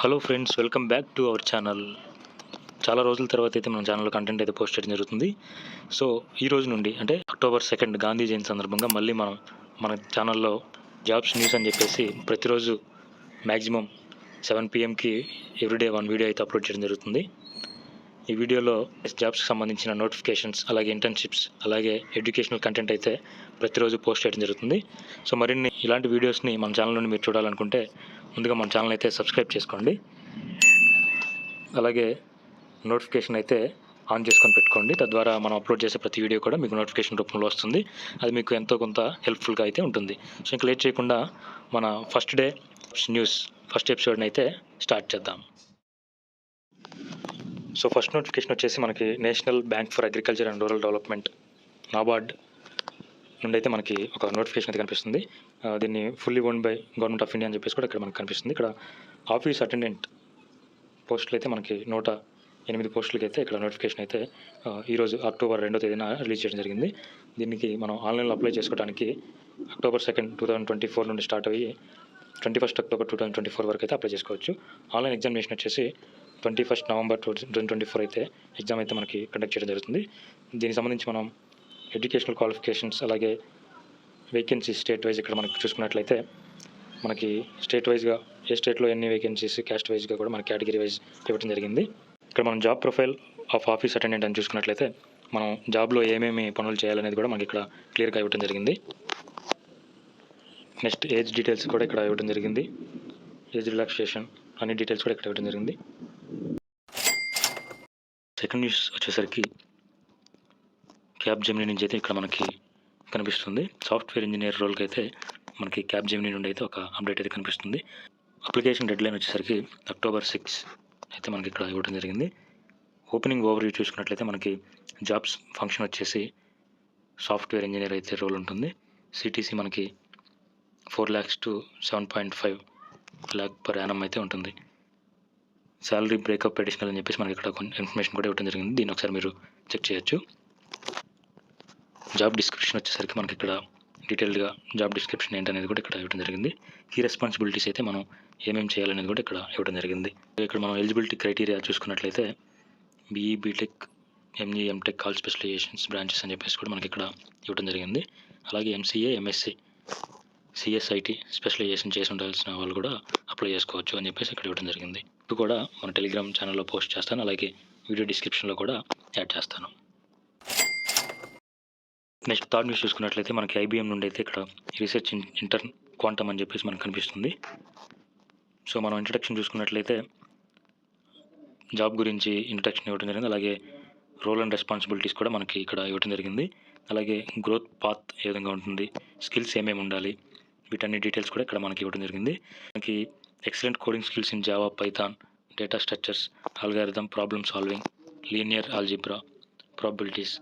Hello friends, welcome back to our channel. చాలా రోజుల తర్వాత అయితే మన ఛానల్లో కంటెంట్ అయితే పోస్ట్ చేయడం జరుగుతుంది. సో ఈ రోజు నుండి అంటే October 2 గాంధీ జయంతి సందర్భంగా మళ్ళీ మన ఛానల్లో జాబ్స్ న్యూస్ అని చెప్పేసి ప్రతిరోజు మ్యాక్సిమం 7 PM ఎవ్రీడే 1 వీడియో అయితే అప్లోడ్ చేయడం జరుగుతుంది. ఈ వీడియోలో జాబ్స్కి సంబంధించిన నోటిఫికేషన్స్, అలాగే ఇంటర్న్షిప్స్, అలాగే ఎడ్యుకేషనల్ కంటెంట్ అయితే ప్రతిరోజు పోస్ట్ చేయడం జరుగుతుంది. సో మరిన్ని ఇలాంటి వీడియోస్ని మన ఛానల్ నుండి మీరు చూడాలనుకుంటే ముందుగా మన ఛానల్ అయితే సబ్స్క్రైబ్ చేసుకోండి. అలాగే నోటిఫికేషన్ అయితే ఆన్ చేసుకొని పెట్టుకోండి. తద్వారా మనం అప్లోడ్ చేసే ప్రతి వీడియో కూడా మీకు నోటిఫికేషన్ రూపంలో వస్తుంది. అది మీకు ఎంతో కొంత హెల్ప్ఫుల్గా అయితే ఉంటుంది. సో ఇంకా లేట్ చేయకుండా మన ఫస్ట్ డే న్యూస్ ఫస్ట్ ఎపిసోడ్ని అయితే స్టార్ట్ చేద్దాం. సో ఫస్ట్ నోటిఫికేషన్ వచ్చేసి మనకి national bank for agriculture and rural development NABARD నుండి అయితే మనకి ఒక నోటిఫికేషన్ అయితే కనిపిస్తుంది. దీన్ని fully owned by government of India అని చెప్పేసి కూడా ఇక్కడ మనకు కనిపిస్తుంది. ఇక్కడ ఆఫీస్ అటెండెంట్ పోస్టులు అయితే మనకి 108 పోస్టులకి అయితే ఇక్కడ నోటిఫికేషన్ అయితే ఈరోజు October 2 రిలీజ్ చేయడం జరిగింది. దీనికి మనం ఆన్లైన్లో అప్లై చేసుకోవడానికి October 2, 2024 నుండి స్టార్ట్ అయ్యి 21 October 2024 వరకు అయితే అప్లై చేసుకోవచ్చు. ఆన్లైన్ ఎగ్జామినేషన్ వచ్చేసి 21 November 2024 అయితే ఎగ్జామ్ అయితే మనకి కండక్ట్ చేయడం జరుగుతుంది. దీనికి సంబంధించి మనం ఎడ్యుకేషనల్ క్వాలిఫికేషన్స్, అలాగే వేకెన్సీ స్టేట్ వైజ్ ఇక్కడ మనకి చూసుకున్నట్లయితే మనకి స్టేట్ వైజ్గా ఏ స్టేట్లో ఎన్ని వేకెన్సీస్, క్యాస్ట్ వైజ్గా కూడా మన కేటగిరీ వైజ్ ఇవ్వడం జరిగింది. ఇక్కడ మనం job profile of office attendant అని చూసుకున్నట్లయితే మనం జాబ్లో ఏమేమి పనులు చేయాలనేది కూడా మనకి ఇక్కడ క్లియర్గా ఇవ్వడం జరిగింది. నెక్స్ట్ ఏజ్ డీటెయిల్స్ కూడా ఇక్కడ ఇవ్వడం జరిగింది. ఏజ్ రిలాక్సేషన్ అన్ని డీటెయిల్స్ కూడా ఇక్కడ ఇవ్వడం జరిగింది. సెకండ్ న్యూస్ వచ్చేసరికి క్యాప్జెమినీ నుంచి అయితే ఇక్కడ మనకి కనిపిస్తుంది. సాఫ్ట్వేర్ ఇంజనీర్ రోల్కి అయితే మనకి క్యాప్జెమినీ నుండి అయితే ఒక అప్డేట్ అయితే కనిపిస్తుంది. అప్లికేషన్ డెడ్లైన్ వచ్చేసరికి October 6 అయితే మనకి ఇక్కడ ఇవ్వడం జరిగింది. ఓపెనింగ్ ఓవర్వ్యూ చూసుకున్నట్లయితే మనకి జాబ్స్ ఫంక్షన్ వచ్చేసి సాఫ్ట్వేర్ ఇంజనీర్ అయితే రోల్ ఉంటుంది. సిటీసీ మనకి 4 lakhs to 7.5 lakh per annum అయితే ఉంటుంది. శాలరీ బ్రేకప్ అడిషనల్ అని చెప్పేసి మనకి ఇక్కడ కొన్ని ఇన్ఫర్మేషన్ కూడా ఇవ్వడం జరిగింది. దీన్ని ఒకసారి మీరు చెక్ చేయొచ్చు. జాబ్ డిస్క్రిప్షన్ వచ్చేసరికి మనకి ఇక్కడ డీటెయిల్డ్గా జాబ్ డిస్క్రిప్షన్ ఏంటనేది కూడా ఇక్కడ ఇవ్వడం జరిగింది. కీ రెస్పాన్సిబిలిటీస్ అయితే మనం ఏమేమి చేయాలనేది కూడా ఇక్కడ ఇవ్వడం జరిగింది. ఇక్కడ మనం ఎలిజిబిలిటీ క్రైటీరియా చూసుకున్నట్లయితే BE, BTech, ME, MTech all specialisations branches అని చెప్పేసి కూడా మనకి ఇక్కడ ఇవ్వడం జరిగింది. అలాగే MCA, MSc, CSIT స్పెషలైజేషన్ చేసి ఉండాల్సిన వాళ్ళు కూడా అప్లై చేసుకోవచ్చు అని చెప్పేసి ఇక్కడ ఇవ్వడం జరిగింది. ఇది కూడా మన టెలిగ్రామ్ ఛానల్లో పోస్ట్ చేస్తాను, అలాగే వీడియో డిస్క్రిప్షన్లో కూడా యాడ్ చేస్తాను. నెక్స్ట్ థర్డ్ న్యూస్ చూసుకున్నట్లయితే మనకి IBM నుండి అయితే ఇక్కడ రీసెర్చ్ ఇంటర్న్ క్వాంటమ్ అని చెప్పేసి మనకు కనిపిస్తుంది. సో మనం ఇంట్రడక్షన్ చూసుకున్నట్లయితే జాబ్ గురించి ఇంట్రడక్షన్ ఇవ్వడం జరిగింది. అలాగే రోల్ అండ్ రెస్పాన్సిబిలిటీస్ కూడా మనకి ఇక్కడ ఇవ్వడం జరిగింది. అలాగే గ్రోత్ పాత్ ఏ విధంగా ఉంటుంది, స్కిల్స్ ఏమేమి ఉండాలి, వీటన్ని డీటెయిల్స్ కూడా ఇక్కడ మనకి ఇవ్వడం జరిగింది. మనకి excellent coding skills in Java, Python, data structures, algorithm, problem solving, linear algebra, probabilities,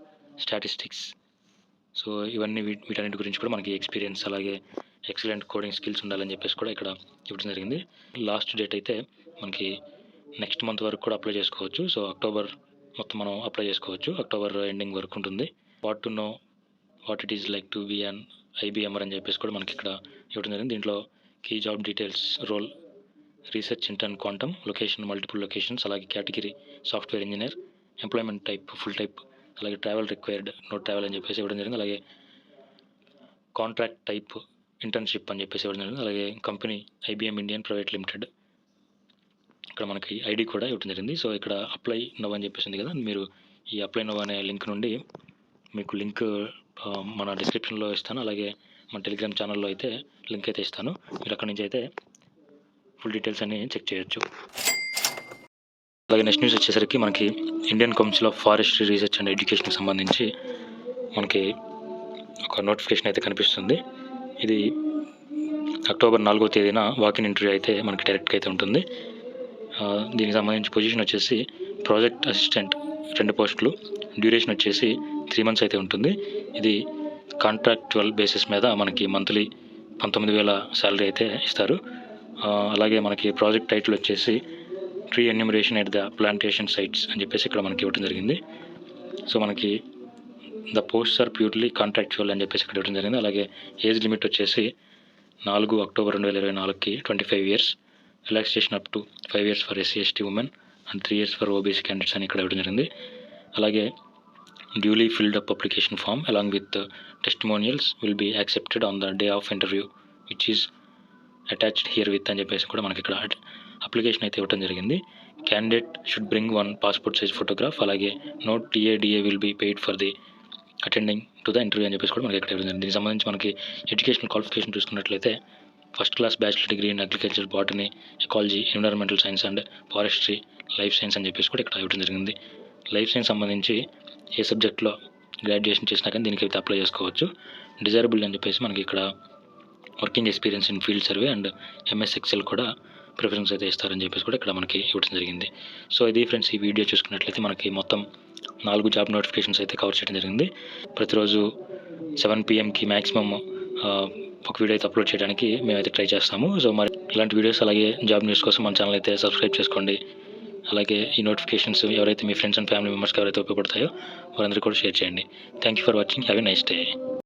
statistics. So ఇవన్నీ వీటన్నిటి గురించి కూడా మనకి ఎక్స్పీరియన్స్, అలాగే ఎక్సలెంట్ కోడింగ్ స్కిల్స్ ఉండాలని చెప్పేసి కూడా ఇక్కడ ఇవ్వడం జరిగింది. లాస్ట్ డేట్ అయితే మనకి నెక్స్ట్ మంత్ వరకు కూడా అప్లై చేసుకోవచ్చు. సో October మొత్తం మనం అప్లై చేసుకోవచ్చు. October ఎండింగ్ వరకు ఉంటుంది. What to know what it is like to be an IBMer అని చెప్పేసి కూడా మనకి ఇక్కడ ఇవ్వడం జరిగింది. దీంట్లో key job details, role research intern quantum, location multiple locations, అలాగే category software engineer, employment type full type, అలాగే ట్రావెల్ రిక్వైర్డ్ నో ట్రావెల్ అని చెప్పేసి ఇవ్వడం జరిగింది. అలాగే కాంట్రాక్ట్ టైప్ ఇంటర్న్షిప్ అని చెప్పేసి ఇవ్వడం జరిగింది. అలాగే company IBM Indian private limited, ఇక్కడ మనకి ID కూడా ఇవ్వడం జరిగింది. సో ఇక్కడ అప్లై నవ్ అని చెప్పేసి ఉంది కదా, మీరు ఈ అప్లై నవ్ అనే లింక్ నుండి మీకు లింక్ మన డిస్క్రిప్షన్లో ఇస్తాను, అలాగే మన టెలిగ్రామ్ ఛానల్లో అయితే లింక్ అయితే ఇస్తాను. మీరు అక్కడి నుంచి అయితే ఫుల్ డీటెయిల్స్ అన్ని చెక్ చేయొచ్చు. అలాగే నెక్స్ట్ న్యూస్ వచ్చేసరికి మనకి Indian council of forestry research and ఎడ్యుకేషన్కి సంబంధించి మనకి ఒక నోటిఫికేషన్ అయితే కనిపిస్తుంది. ఇది October 4 వాకిన్ ఇంటర్వ్యూ అయితే మనకి డైరెక్ట్గా అయితే ఉంటుంది. దీనికి సంబంధించి పొజిషన్ వచ్చేసి ప్రాజెక్ట్ అసిస్టెంట్ 2 పోస్టులు, డ్యూరేషన్ వచ్చేసి 3 months అయితే ఉంటుంది. ఇది కాంట్రాక్చువల్ బేసిస్ మీద మనకి మంత్లీ 19,000 శాలరీ అయితే ఇస్తారు. అలాగే మనకి ప్రాజెక్ట్ టైటిల్ వచ్చేసి tree enumeration at the plantation sites అని చెప్పేసి ఇక్కడ మనకి ఇవ్వడం జరిగింది. సో మనకి the posts are purely contractual అని చెప్పేసి ఇక్కడ ఇవ్వడం జరిగింది. అలాగే ఏజ్ లిమిట్ వచ్చేసి 4 October 2024కి 25 years, relaxation up to 5 years for SC ST women and 3 years for OBC candidates అని ఇక్కడ ఇవ్వడం జరిగింది. అలాగే duly filled up application form along with testimonials will be accepted on the day of interview which is attached here with అని చెప్పేసి కూడా మనకి ఇక్కడ అప్లికేషన్ అయితే ఇవ్వడం జరిగింది. Candidate should bring 1 passport size photograph, అలాగే no TADA will be paid for the attending to the interview అని చెప్పేసి కూడా మనకి ఇక్కడ ఇవ్వడం జరిగింది. దీనికి సంబంధించి మనకి ఎడ్యుకేషనల్ క్వాలిఫికేషన్ చూసుకున్నట్లయితే first class bachelor degree in agriculture, botany, ecology, environmental science and forestry, life science అని చెప్పేసి కూడా ఇక్కడ ఇవ్వడం జరిగింది. లైఫ్ సైన్స్ సంబంధించి ఏ సబ్జెక్ట్లో గ్రాడ్యుయేషన్ చేసినా కానీ దీనికి అయితే అప్లై చేసుకోవచ్చు. డిజైరబుల్ అని చెప్పేసి మనకి ఇక్కడ working experience in field survey and MS Excel కూడా ప్రిఫరెన్స్ అయితే ఇస్తారని చెప్పేసి కూడా ఇక్కడ మనకి ఇవ్వడం జరిగింది. సో ఇది ఫ్రెండ్స్, ఈ వీడియో చూసుకున్నట్లయితే మనకి మొత్తం 4 జాబ్ నోటిఫికేషన్స్ అయితే కవర్ చేయడం జరిగింది. ప్రతిరోజు 7 PMకి మ్యాక్సిమమ్ ఒక వీడియో అయితే అప్లోడ్ చేయడానికి మేమైతే ట్రై చేస్తాము. సో మరి ఇలాంటి వీడియోస్ అలాగే జాబ్ న్యూస్ కోసం మన ఛానల్ అయితే సబ్స్క్రైబ్ చేసుకోండి. అలాగే ఈ నోటిఫికేషన్స్ ఎవరైతే మీ ఫ్రెండ్స్ అండ్ ఫ్యామిలీ మెంబర్స్కి ఎవరైతే ఉపయోగపడతాయో వారందరూ కూడా షేర్ చేయండి. Thank you for watching. Have a nice day.